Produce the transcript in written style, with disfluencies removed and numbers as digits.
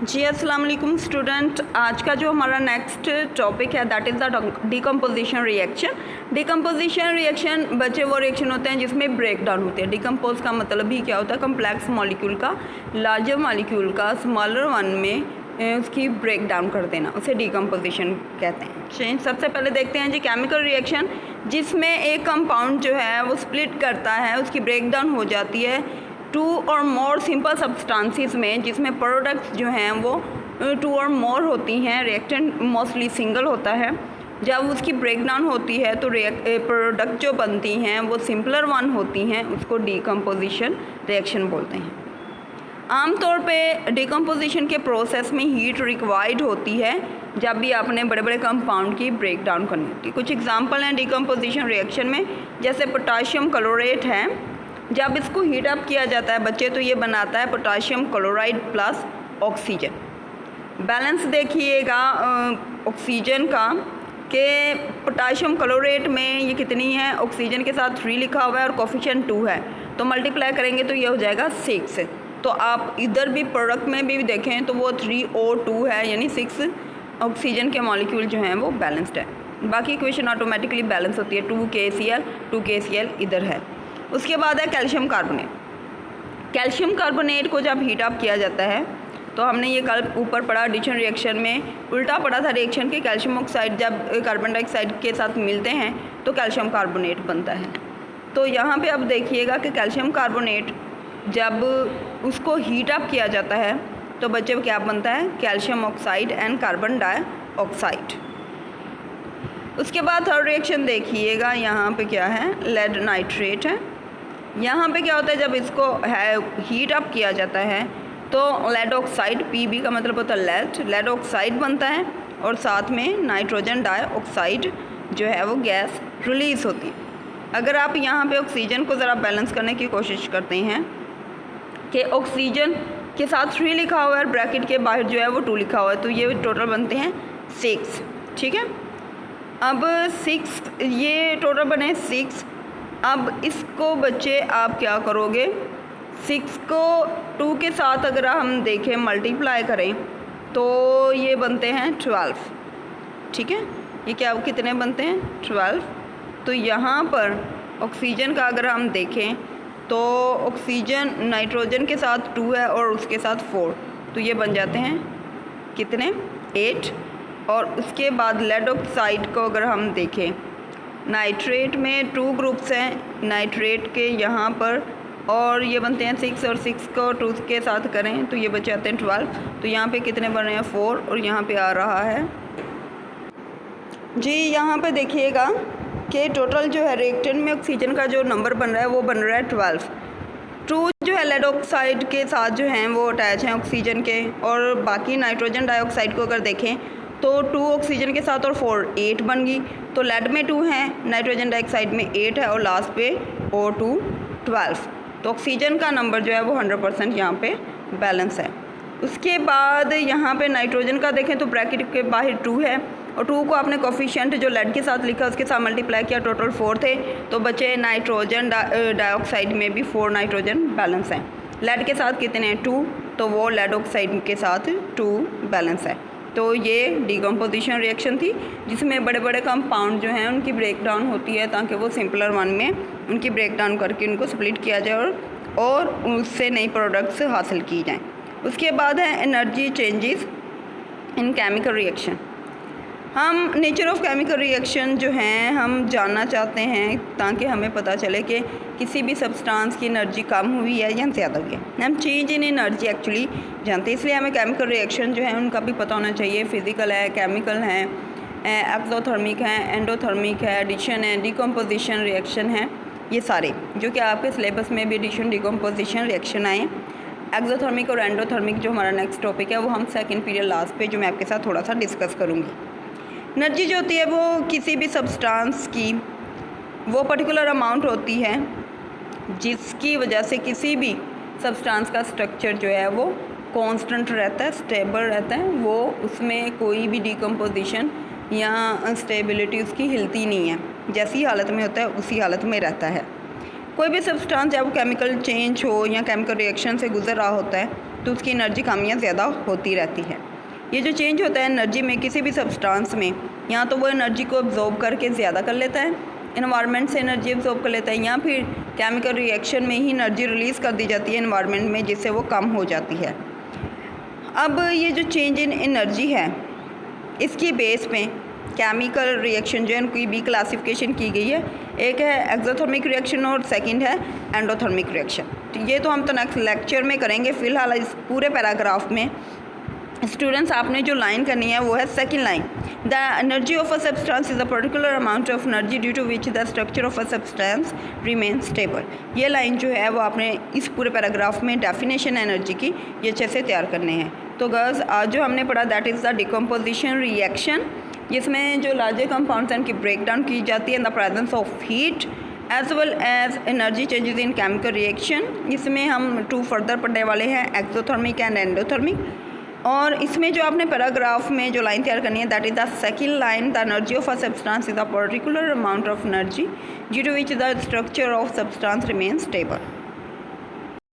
जी अस्सलाम वालेकुम स्टूडेंट। आज का जो हमारा नेक्स्ट टॉपिक है that is the decomposition reaction. Decomposition reaction बच्चे वो रिएक्शन होते हैं जिसमें ब्रेक डाउन होते हैं। डिकम्पोज का मतलब ही क्या होता है, कम्प्लेक्स मॉलिक्यूल का लार्जर मॉलिक्यूल का स्मॉलर वन में उसकी ब्रेक डाउन कर देना, उसे डिकम्पोजिशन कहते हैं। सबसे पहले देखते हैं जी केमिकल रिएक्शन, जिसमें एक कंपाउंड जो है वो स्प्लिट करता है, उसकी ब्रेक डाउन हो जाती है टू और मोर सिंपल सब्सटेंसेस में, जिसमें प्रोडक्ट्स जो हैं वो टू और मोर होती हैं। रिएक्टेंट मोस्टली सिंगल होता है। जब उसकी ब्रेक डाउन होती है तो प्रोडक्ट जो बनती हैं वो सिंपलर वन होती हैं, उसको डिकम्पोजिशन रिएक्शन बोलते हैं। आमतौर पे डिकम्पोजिशन के प्रोसेस में हीट रिक्वायर्ड होती है जब भी आपने बड़े बड़े कंपाउंड की ब्रेक डाउन करनी होती है। कुछ एग्जांपल हैं डिकम्पोजिशन रिएक्शन में, जैसे पोटाशियम क्लोरेट है। जब इसको हीट अप किया जाता है बच्चे तो ये बनाता है potassium chloride plus oxygen. Balance देखिएगा ऑक्सीजन का कि पोटाशियम क्लोरेट में ये कितनी है, ऑक्सीजन के साथ 3 लिखा हुआ है और कोफिशिएंट 2 है, तो मल्टीप्लाई करेंगे तो ये हो जाएगा 6। तो आप इधर भी प्रोडक्ट में भी देखें तो वो 3O2 है, यानी 6 ऑक्सीजन के मॉलिक्यूल जो हैं वो बैलेंस्ड है। बाकी इक्वेशन ऑटोमेटिकली बैलेंस होती है। 2KCl इधर है। उसके बाद है कैल्शियम कार्बोनेट। कैल्शियम कार्बोनेट को जब हीट अप किया जाता है तो हमने ये कल ऊपर पढ़ा एडिशन रिएक्शन में, उल्टा पढ़ा था रिएक्शन के, कैल्शियम ऑक्साइड जब कार्बन डाइऑक्साइड के साथ मिलते हैं तो कैल्शियम कार्बोनेट बनता है। तो यहाँ पे अब देखिएगा कि कैल्शियम कार्बोनेट जब उसको हीट अप किया जाता है तो बच्चे क्या बनता है, calcium oxide and carbon dioxide. उसके बाद थर्ड रिएक्शन देखिएगा, यहाँ पे क्या है, लेड नाइट्रेट है। यहाँ पे क्या होता है, जब इसको हीट अप किया जाता है तो लेड ऑक्साइड, Pb का मतलब होता है लेड ऑक्साइड बनता है और साथ में नाइट्रोजन डाइऑक्साइड जो है वो गैस रिलीज़ होती है। अगर आप यहाँ पे ऑक्सीजन को ज़रा बैलेंस करने की कोशिश करते हैं कि ऑक्सीजन के साथ 3 लिखा हुआ है और ब्रैकेट के बाहर जो है वो 2 लिखा हुआ है, तो ये टोटल बनते हैं 6। ठीक है, अब 6 ये टोटल बने 6। अब इसको बच्चे आप क्या करोगे, 6 को 2 के साथ अगर हम देखें मल्टीप्लाई करें तो ये बनते हैं 12। ठीक है, ये क्या कितने बनते हैं, 12। तो यहाँ पर ऑक्सीजन का अगर हम देखें तो ऑक्सीजन नाइट्रोजन के साथ 2 है और उसके साथ 4, तो ये बन जाते हैं कितने, 8। और उसके बाद लेड ऑक्साइड को अगर हम देखें, नाइट्रेट में 2 ग्रुप्स हैं नाइट्रेट के यहाँ पर, और ये बनते हैं 6, और 6 को 2 के साथ करें तो ये बच जाते हैं 12। तो यहाँ पे कितने बन रहे हैं, 4, और यहाँ पे आ रहा है जी, यहाँ पे देखिएगा कि टोटल जो है रिएक्टेंट में ऑक्सीजन का जो नंबर बन रहा है वो बन रहा है 12। 2 जो है लेड ऑक्साइड के साथ जो हैं वो अटैच हैं ऑक्सीजन के, और बाकी नाइट्रोजन डाइऑक्साइड को अगर देखें तो 2 ऑक्सीजन के साथ और 4, 8 बन गई। तो लेड में 2 हैं, नाइट्रोजन डाइऑक्साइड में 8 है और लास्ट पे O2 12। तो ऑक्सीजन का नंबर जो है वो 100% यहाँ पे बैलेंस है। उसके बाद यहाँ पे नाइट्रोजन का देखें तो ब्रैकेट के बाहर 2 है और 2 को आपने कोफिशिएंट जो लेड के साथ लिखा उसके साथ मल्टीप्लाई किया, टोटल 4 थे, तो बचे नाइट्रोजन डाइऑक्साइड में भी 4 नाइट्रोजन बैलेंस हैं। लेड के साथ कितने हैं, 2, तो वो लेड ऑक्साइड के साथ 2 बैलेंस है। तो ये डिकम्पोजिशन रिएक्शन थी जिसमें बड़े बड़े कंपाउंड जो हैं उनकी ब्रेक डाउन होती है ताकि वो सिंपलर वन में उनकी ब्रेक डाउन करके उनको स्प्लिट किया जाए और उससे नई प्रोडक्ट्स हासिल की जाएं। उसके बाद है energy changes in chemical reaction. हम नेचर ऑफ केमिकल रिएक्शन जो हैं हम जानना चाहते हैं ताकि हमें पता चले कि किसी भी सब्सटेंस की एनर्जी कम हुई है या ज़्यादा हुई है। हम चेंज इन एनर्जी एक्चुअली जानते हैं, इसलिए हमें केमिकल रिएक्शन जो है उनका भी पता होना चाहिए। फिज़िकल है, केमिकल है, एक्सोथर्मिक है, एंडोथर्मिक है, एडिशन है, डिकम्पोजिशन रिएक्शन है, ये सारे जो कि आपके सिलेबस में भी एडिशन डिकम्पोजिशन रिएक्शन आए। एक्सोथर्मिक और एंडोथर्मिक जो हमारा नेक्स्ट टॉपिक है वो हम सेकेंड पीरियड लास्ट पे जो मैं आपके साथ थोड़ा सा डिस्कस करूँगी। एनर्जी जो होती है वो किसी भी सब्सटेंस की वो पर्टिकुलर अमाउंट होती है जिसकी वजह से किसी भी सब्सटेंस का स्ट्रक्चर जो है वो कांस्टेंट रहता है, स्टेबल रहता है, वो उसमें कोई भी डिकम्पोजिशन या स्टेबिलिटी उसकी हिलती नहीं है, जैसी हालत में होता है उसी हालत में रहता है। कोई भी सब्सटेंस जब केमिकल चेंज हो या केमिकल रिएक्शन से गुजर रहा होता है तो उसकी एनर्जी कमियाँ ज़्यादा होती रहती है। ये जो चेंज होता है एनर्जी में किसी भी सब्सटेंस में, या तो वो एनर्जी को अब्जॉर्ब करके ज़्यादा कर लेता है, एनवायरनमेंट से एनर्जी अब्जॉर्ब कर लेता है, या फिर केमिकल रिएक्शन में ही एनर्जी रिलीज़ कर दी जाती है एनवायरनमेंट में, जिससे वो कम हो जाती है। अब ये जो चेंज इन एनर्जी है, इसकी बेस पे केमिकल रिएक्शन जो है उनकी भी क्लासिफिकेशन की गई है। एक है एक्सोथर्मिक रिएक्शन और सेकंड है एंडोथर्मिक रिएक्शन। तो ये तो हम तो नेक्स्ट लेक्चर में करेंगे। फ़िलहाल इस पूरे पैराग्राफ में स्टूडेंट्स आपने जो लाइन करनी है वो है second line, the energy of a substance is a particular amount of energy due to which the structure of a substance remain stable. ये लाइन जो है वो आपने इस पूरे पैराग्राफ में डेफिनेशन एनर्जी की ये अच्छे से तैयार करने हैं। तो गर्ल्स आज जो हमने पढ़ा that is the decomposition reaction, जिसमें जो लार्जर कंपाउंड्स हैं उनकी ब्रेक डाउन की जाती है in the presence of heat as well as energy changes in chemical reaction. इसमें हम 2 फर्दर पढ़ने वाले हैं, एक्सोथर्मिक एंड एंडोथर्मिक। और इसमें जो आपने पैराग्राफ में जो लाइन तैयार करनी है that is the second line, the energy of a substance is a particular amount of energy due to which the structure of substance remain stable.